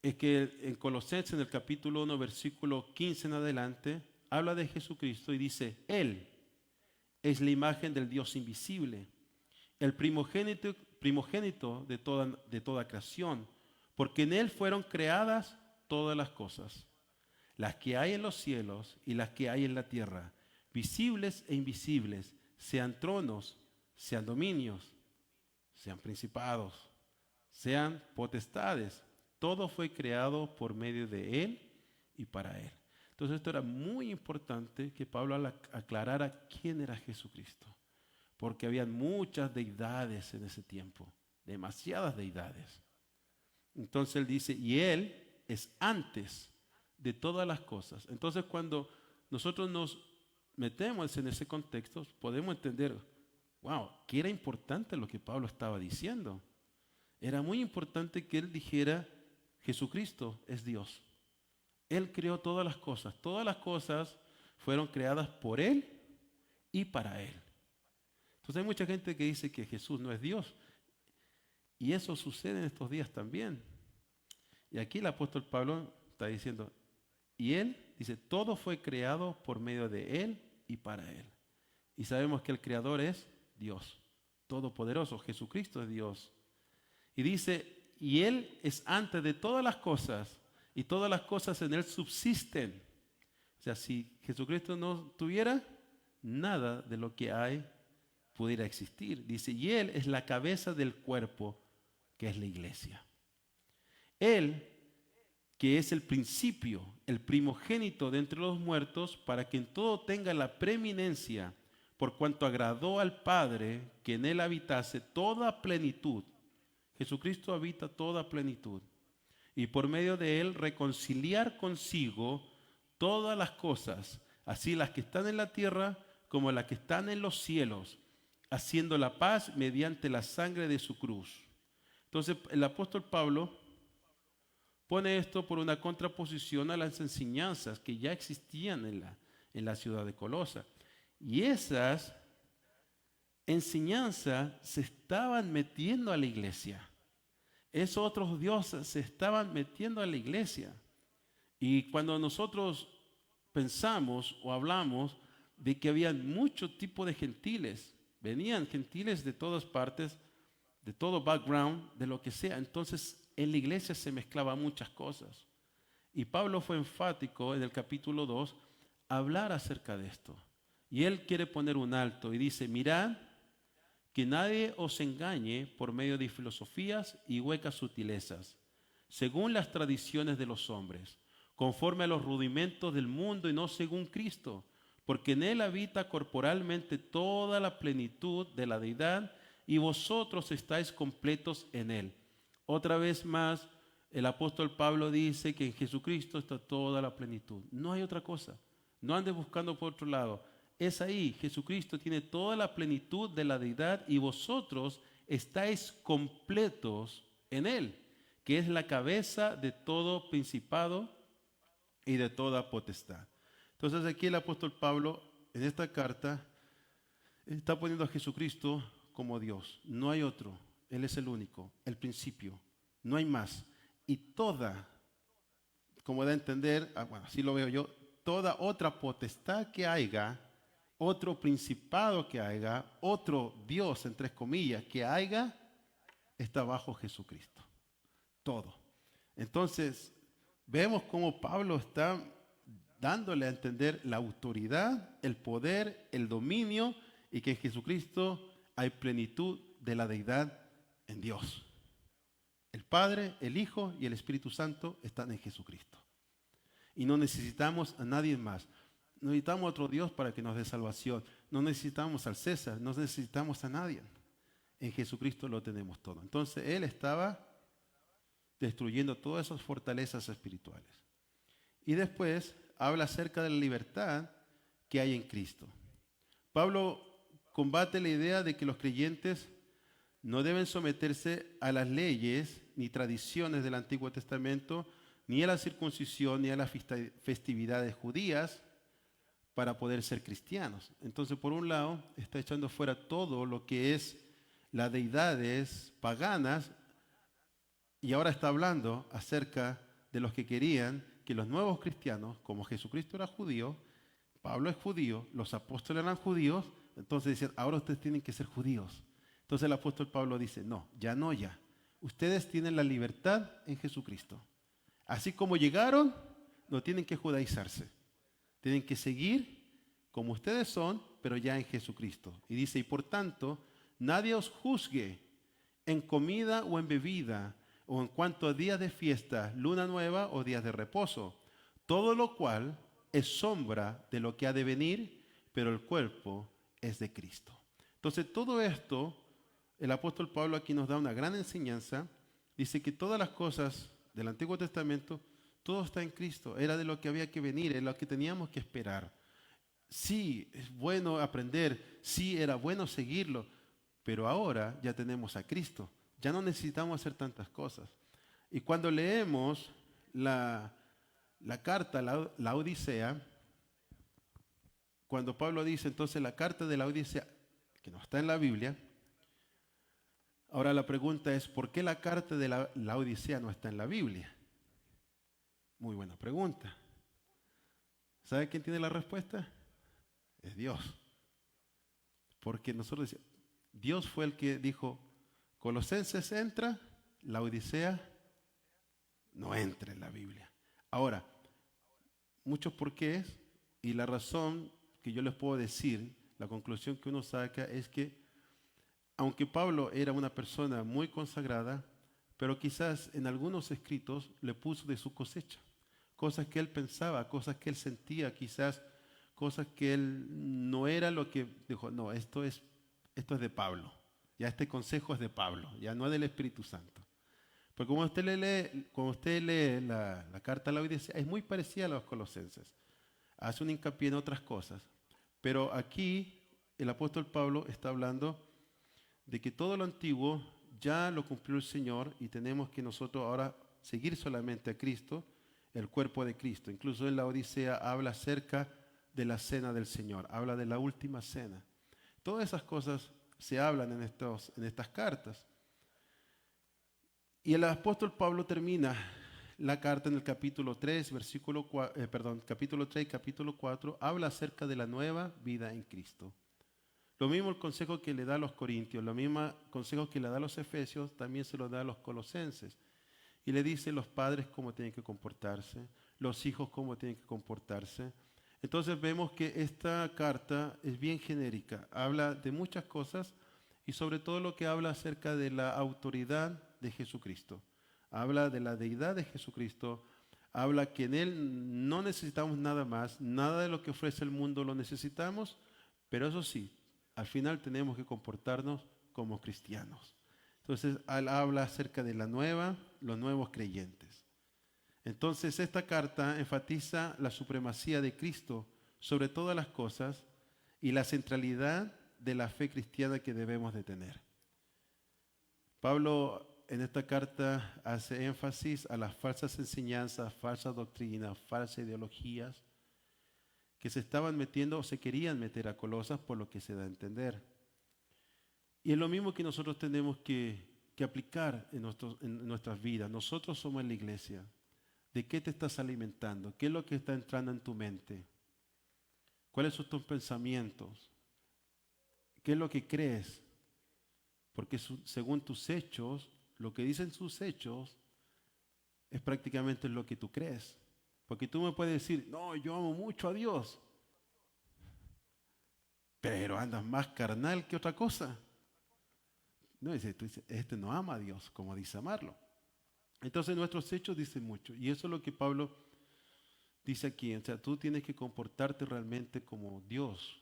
es que en Colosenses, en el capítulo 1, versículo 15 en adelante, habla de Jesucristo y dice, Él es la imagen del Dios invisible, el primogénito de toda creación, porque en Él fueron creadas todas las cosas, las que hay en los cielos y las que hay en la tierra, visibles e invisibles, sean tronos, sean dominios, sean principados, sean potestades. Todo fue creado por medio de Él y para Él. Entonces esto era muy importante que Pablo aclarara quién era Jesucristo, porque había muchas deidades en ese tiempo, demasiadas deidades. Entonces él dice, y Él es antes de todas las cosas. Entonces cuando nosotros nos metemos en ese contexto, podemos entender, wow, que era importante lo que Pablo estaba diciendo. Era muy importante que él dijera, Jesucristo es Dios. Él creó todas las cosas. Todas las cosas fueron creadas por Él y para Él. Entonces hay mucha gente que dice que Jesús no es Dios. Y eso sucede en estos días también. Y aquí el apóstol Pablo está diciendo, y Él dice, todo fue creado por medio de Él y para Él. Y sabemos que el Creador es Dios, todopoderoso. Jesucristo es Dios. Y dice, y Él es antes de todas las cosas, y todas las cosas en Él subsisten. O sea, si Jesucristo no tuviera, nada de lo que hay pudiera existir. Dice, y Él es la cabeza del cuerpo, que es la iglesia. Él, que es el principio, el primogénito de entre los muertos, para que en todo tenga la preeminencia, por cuanto agradó al Padre que en Él habitase toda plenitud. Jesucristo habita toda plenitud. Y por medio de Él reconciliar consigo todas las cosas, así las que están en la tierra como las que están en los cielos, haciendo la paz mediante la sangre de su cruz. Entonces el apóstol Pablo pone esto por una contraposición a las enseñanzas que ya existían en la ciudad de Colosa. Y esas enseñanzas se estaban metiendo a la iglesia. Esos otros dioses se estaban metiendo a la iglesia. Y cuando nosotros pensamos o hablamos de que había muchos tipos de gentiles, venían gentiles de todas partes, de todo background, de lo que sea. Entonces en la iglesia se mezclaban muchas cosas. Y Pablo fue enfático en el capítulo 2 a hablar acerca de esto. Y él quiere poner un alto y dice, mirad que nadie os engañe por medio de filosofías y huecas sutilezas, según las tradiciones de los hombres, conforme a los rudimentos del mundo y no según Cristo, porque en Él habita corporalmente toda la plenitud de la deidad y vosotros estáis completos en Él. Otra vez más, el apóstol Pablo dice que en Jesucristo está toda la plenitud. No hay otra cosa. No andes buscando por otro lado. Es ahí, Jesucristo tiene toda la plenitud de la deidad y vosotros estáis completos en Él, que es la cabeza de todo principado y de toda potestad. Entonces aquí el apóstol Pablo en esta carta está poniendo a Jesucristo como Dios. No hay otro, Él es el único, el principio, no hay más. Y toda, como da a entender, bueno, así lo veo yo, toda otra potestad que haya, otro principado que haya, otro Dios, entre comillas, que haya, está bajo Jesucristo. Todo. Entonces, vemos cómo Pablo está dándole a entender la autoridad, el poder, el dominio, y que en Jesucristo hay plenitud de la deidad en Dios. El Padre, el Hijo y el Espíritu Santo están en Jesucristo. Y no necesitamos a nadie más. No necesitamos a otro Dios para que nos dé salvación. No necesitamos al César, no necesitamos a nadie. En Jesucristo lo tenemos todo. Entonces Él estaba destruyendo todas esas fortalezas espirituales. Y después habla acerca de la libertad que hay en Cristo. Pablo combate la idea de que los creyentes no deben someterse a las leyes ni tradiciones del Antiguo Testamento, ni a la circuncisión, ni a las festividades judías, para poder ser cristianos. Entonces, por un lado, está echando fuera todo lo que es las deidades paganas y ahora está hablando acerca de los que querían que los nuevos cristianos, como Jesucristo era judío, Pablo es judío, los apóstoles eran judíos, entonces dicen, ahora ustedes tienen que ser judíos. Entonces el apóstol Pablo dice, no, ya no, ya. Ustedes tienen la libertad en Jesucristo. Así como llegaron, no tienen que judaizarse. Tienen que seguir como ustedes son, pero ya en Jesucristo. Y dice, y por tanto, nadie os juzgue en comida o en bebida, o en cuanto a días de fiesta, luna nueva o días de reposo, todo lo cual es sombra de lo que ha de venir, pero el cuerpo es de Cristo. Entonces, todo esto, el apóstol Pablo aquí nos da una gran enseñanza. Dice que todas las cosas del Antiguo Testamento, todo está en Cristo. Era de lo que había que venir, es lo que teníamos que esperar. Sí, es bueno aprender, sí, era bueno seguirlo, pero ahora ya tenemos a Cristo. Ya no necesitamos hacer tantas cosas. Y cuando leemos la carta, la Odisea, cuando Pablo dice entonces la carta de la Odisea, que no está en la Biblia, ahora la pregunta es, ¿por qué la carta de la Odisea no está en la Biblia? Muy buena pregunta. ¿Sabe quién tiene la respuesta? Es Dios. Porque nosotros decimos, Dios fue el que dijo, Colosenses entra, la Odisea no entra en la Biblia. Ahora, muchos porqués y la razón que yo les puedo decir, la conclusión que uno saca es que aunque Pablo era una persona muy consagrada, pero quizás en algunos escritos le puso de su cosecha, cosas que él pensaba, cosas que él sentía, quizás cosas que él no era lo que dijo, no, esto es de Pablo, ya este consejo es de Pablo, ya no es del Espíritu Santo. Porque cuando usted lee la carta a la Odisea, es muy parecida a los Colosenses, hace un hincapié en otras cosas, pero aquí el apóstol Pablo está hablando de que todo lo antiguo ya lo cumplió el Señor y tenemos que nosotros ahora seguir solamente a Cristo, el cuerpo de Cristo. Incluso en la Odisea habla acerca de la cena del Señor, habla de la última cena. Todas esas cosas se hablan en estas cartas. Y el apóstol Pablo termina la carta en el capítulo 3, capítulo 3, capítulo 4, habla acerca de la nueva vida en Cristo. Lo mismo el consejo que le da a los corintios, lo mismo consejo que le da a los efesios, también se lo da a los colosenses. Y le dice los padres cómo tienen que comportarse, los hijos cómo tienen que comportarse. Entonces vemos que esta carta es bien genérica, habla de muchas cosas y sobre todo lo que habla acerca de la autoridad de Jesucristo. Habla de la deidad de Jesucristo, habla que en Él no necesitamos nada más, nada de lo que ofrece el mundo lo necesitamos, pero eso sí, al final tenemos que comportarnos como cristianos. Entonces, él habla acerca de los nuevos creyentes. Entonces, esta carta enfatiza la supremacía de Cristo sobre todas las cosas y la centralidad de la fe cristiana que debemos de tener. Pablo en esta carta hace énfasis a las falsas enseñanzas, falsas doctrinas, falsas ideologías que se estaban metiendo o se querían meter a Colosas por lo que se da a entender. Y es lo mismo que nosotros tenemos que aplicar en nuestras vidas. Nosotros somos la iglesia. ¿De qué te estás alimentando? ¿Qué es lo que está entrando en tu mente? ¿Cuáles son tus pensamientos? ¿Qué es lo que crees? Porque según tus hechos, lo que dicen sus hechos es prácticamente lo que tú crees. Porque tú me puedes decir, no, yo amo mucho a Dios, pero andas más carnal que otra cosa. No, tú dices, este no ama a Dios como dice amarlo. Entonces nuestros hechos dicen mucho. Y eso es lo que Pablo dice aquí. O sea, tú tienes que comportarte realmente como Dios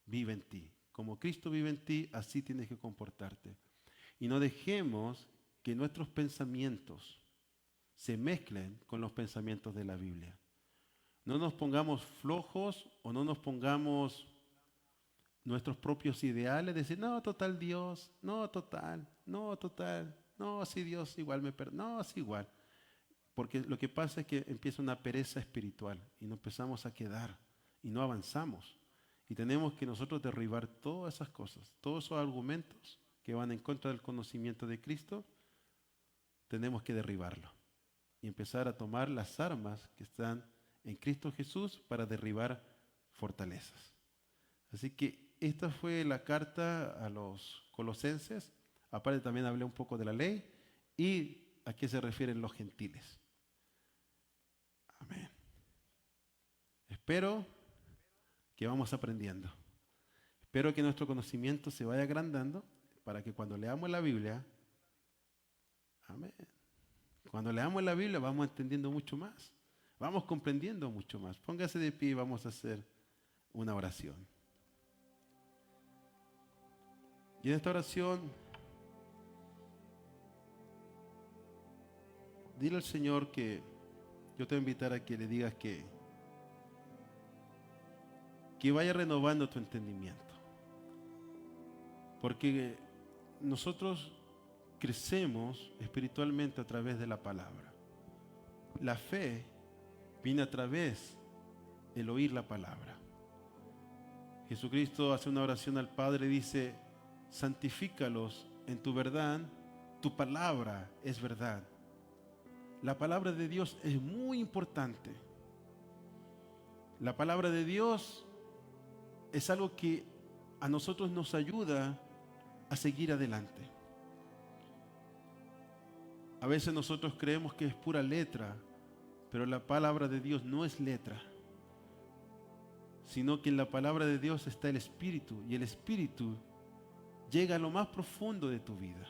vive en ti. Como Cristo vive en ti, así tienes que comportarte. Y no dejemos que nuestros pensamientos se mezclen con los pensamientos de la Biblia. No nos pongamos flojos o no nos pongamos nuestros propios ideales, decir, no, total Dios, no, total, no, sí Dios igual me perdona, no, es igual. Porque lo que pasa es que empieza una pereza espiritual y nos empezamos a quedar y no avanzamos. Y tenemos que nosotros derribar todas esas cosas, todos esos argumentos que van en contra del conocimiento de Cristo, tenemos que derribarlo y empezar a tomar las armas que están en Cristo Jesús para derribar fortalezas. Así que esta fue la carta a los colosenses. Aparte también hablé un poco de la ley y a qué se refieren los gentiles. Amén. Espero que vamos aprendiendo. Espero que nuestro conocimiento se vaya agrandando. para que cuando leamos la Biblia, amén, cuando leamos la Biblia vamos entendiendo mucho más, vamos comprendiendo mucho más. Póngase de pie y vamos a hacer una oración. Y en esta oración, dile al Señor que yo te voy a invitar a que le digas que vaya renovando tu entendimiento. Porque nosotros crecemos espiritualmente a través de la palabra. La fe viene a través del oír la palabra. Jesucristo hace una oración al Padre y dice: santifícalos en tu verdad, tu palabra es verdad. La palabra de Dios es muy importante. La palabra de Dios es algo que a nosotros nos ayuda a seguir adelante. A veces nosotros creemos que es pura letra, pero la palabra de Dios no es letra, sino que en la palabra de Dios está el Espíritu, y el Espíritu llega a lo más profundo de tu vida.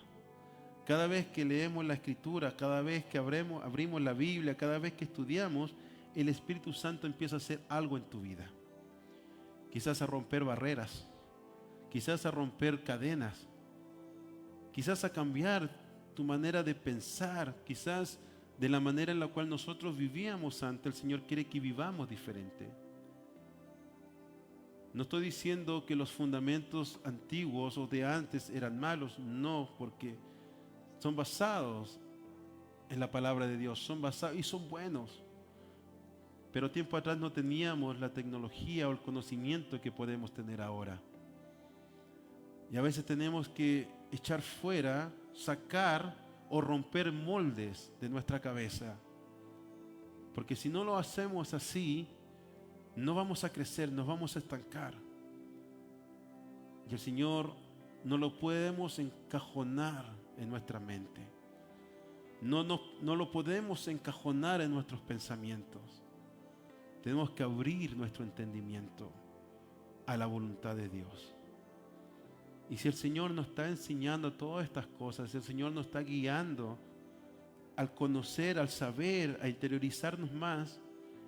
Cada vez que leemos la Escritura, cada vez que abrimos la Biblia, cada vez que estudiamos, el Espíritu Santo empieza a hacer algo en tu vida. Quizás a romper barreras, quizás a romper cadenas, quizás a cambiar tu manera de pensar, quizás de la manera en la cual nosotros vivíamos antes. El Señor quiere que vivamos diferente. No estoy diciendo que los fundamentos antiguos o de antes eran malos, no, porque son basados en la palabra de Dios, son basados y son buenos. Pero tiempo atrás no teníamos la tecnología o el conocimiento que podemos tener ahora. Y a veces tenemos que echar fuera, sacar o romper moldes de nuestra cabeza. Porque si no lo hacemos así, no vamos a crecer, nos vamos a estancar. Y el Señor no lo podemos encajonar en nuestra mente. No lo podemos encajonar en nuestros pensamientos. Tenemos que abrir nuestro entendimiento a la voluntad de Dios. Y si el Señor nos está enseñando todas estas cosas, si el Señor nos está guiando al conocer, al saber, a interiorizarnos más,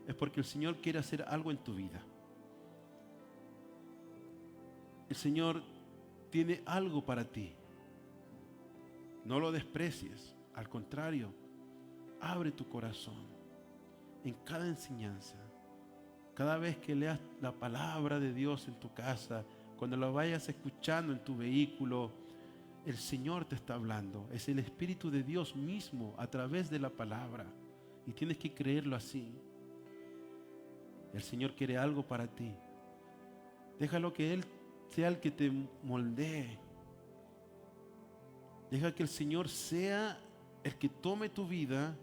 es porque el Señor quiere hacer algo en tu vida. El Señor tiene algo para ti. No lo desprecies, al contrario, abre tu corazón en cada enseñanza. Cada vez que leas la palabra de Dios en tu casa, cuando la vayas escuchando en tu vehículo, el Señor te está hablando. Es el Espíritu de Dios mismo a través de la palabra. Y tienes que creerlo así. El Señor quiere algo para ti. Déjalo que Él sea el que te moldee. Deja que el Señor sea el que tome tu vida,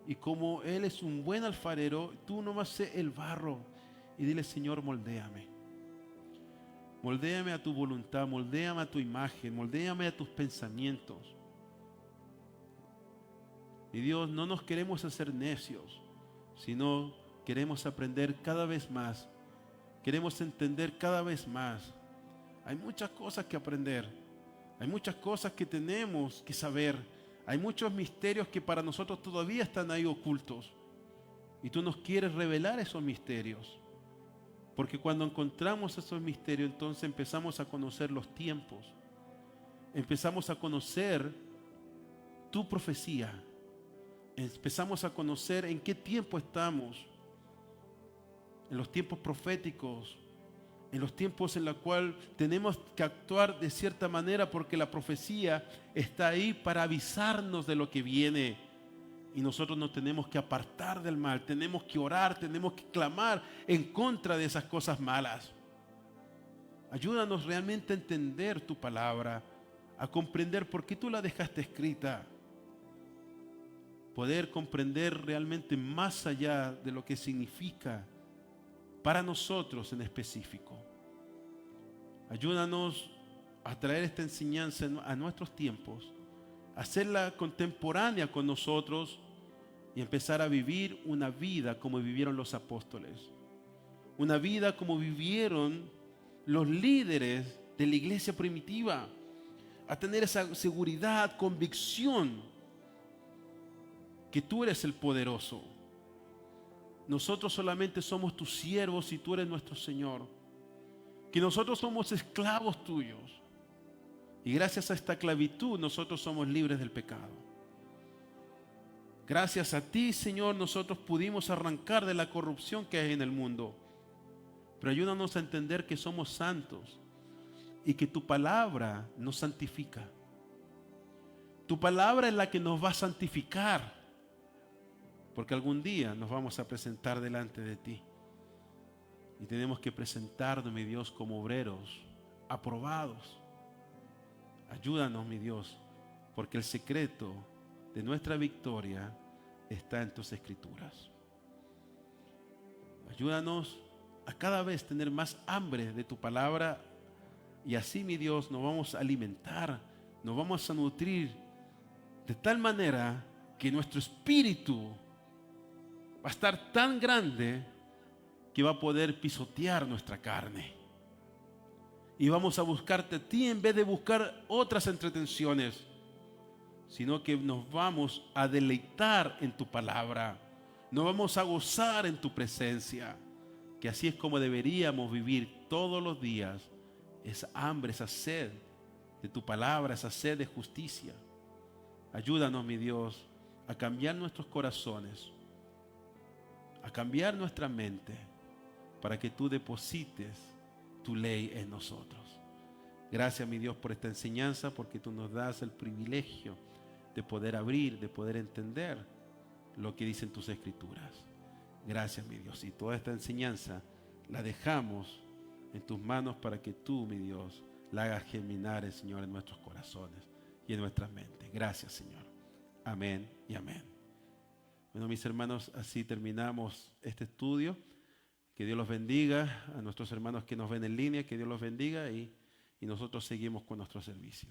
y como Él es un buen alfarero, tú nomás sé el barro y dile: Señor, moldéame. Moldéame a tu voluntad, moldéame a tu imagen, moldéame a tus pensamientos. Y Dios, no nos queremos hacer necios, sino queremos aprender cada vez más. Queremos entender cada vez más. Hay muchas cosas que aprender. Hay muchas cosas que tenemos que saber. Hay muchos misterios que para nosotros todavía están ahí ocultos. Y tú nos quieres revelar esos misterios. Porque cuando encontramos esos misterios, entonces empezamos a conocer los tiempos. Empezamos a conocer tu profecía. Empezamos a conocer en qué tiempo estamos. En los tiempos proféticos. En los tiempos en los cuales tenemos que actuar de cierta manera, porque la profecía está ahí para avisarnos de lo que viene. Y nosotros nos tenemos que apartar del mal, tenemos que orar, tenemos que clamar en contra de esas cosas malas. Ayúdanos realmente a entender tu palabra, a comprender por qué tú la dejaste escrita. Poder comprender realmente más allá de lo que significa para nosotros en específico. Ayúdanos a traer esta enseñanza a nuestros tiempos, hacerla contemporánea con nosotros y empezar a vivir una vida como vivieron los apóstoles, una vida como vivieron los líderes de la iglesia primitiva. a tener esa seguridad, convicción que tú eres el poderoso. Nosotros solamente somos tus siervos y tú eres nuestro Señor. Que nosotros somos esclavos tuyos. Y gracias a esta esclavitud nosotros somos libres del pecado. Gracias a ti, Señor, nosotros pudimos arrancar de la corrupción que hay en el mundo. Pero ayúdanos a entender que somos santos y que tu palabra nos santifica. Tu palabra es la que nos va a santificar. Porque algún día nos vamos a presentar delante de ti. Y tenemos que presentarnos, mi Dios, como obreros, aprobados. Ayúdanos, mi Dios, porque el secreto de nuestra victoria está en tus escrituras. Ayúdanos a cada vez tener más hambre de tu palabra. Y así, mi Dios, nos vamos a alimentar, nos vamos a nutrir de tal manera que nuestro espíritu va a estar tan grande que va a poder pisotear nuestra carne. Y vamos a buscarte a ti en vez de buscar otras entretenciones, sino que nos vamos a deleitar en tu palabra, nos vamos a gozar en tu presencia, que así es como deberíamos vivir todos los días, esa hambre, esa sed de tu palabra, esa sed de justicia. Ayúdanos, mi Dios, a cambiar nuestros corazones, a cambiar nuestra mente, para que tú deposites tu ley en nosotros. Gracias, mi Dios, por esta enseñanza, porque tú nos das el privilegio de poder abrir, de poder entender lo que dicen tus escrituras. Gracias, mi Dios, y toda esta enseñanza la dejamos en tus manos para que tú, mi Dios, la hagas germinar, Señor, en nuestros corazones y en nuestras mentes. Gracias, Señor. Amén y amén. Bueno, mis hermanos, así terminamos este estudio. Que Dios los bendiga. A nuestros hermanos que nos ven en línea, que Dios los bendiga y nosotros seguimos con nuestro servicio.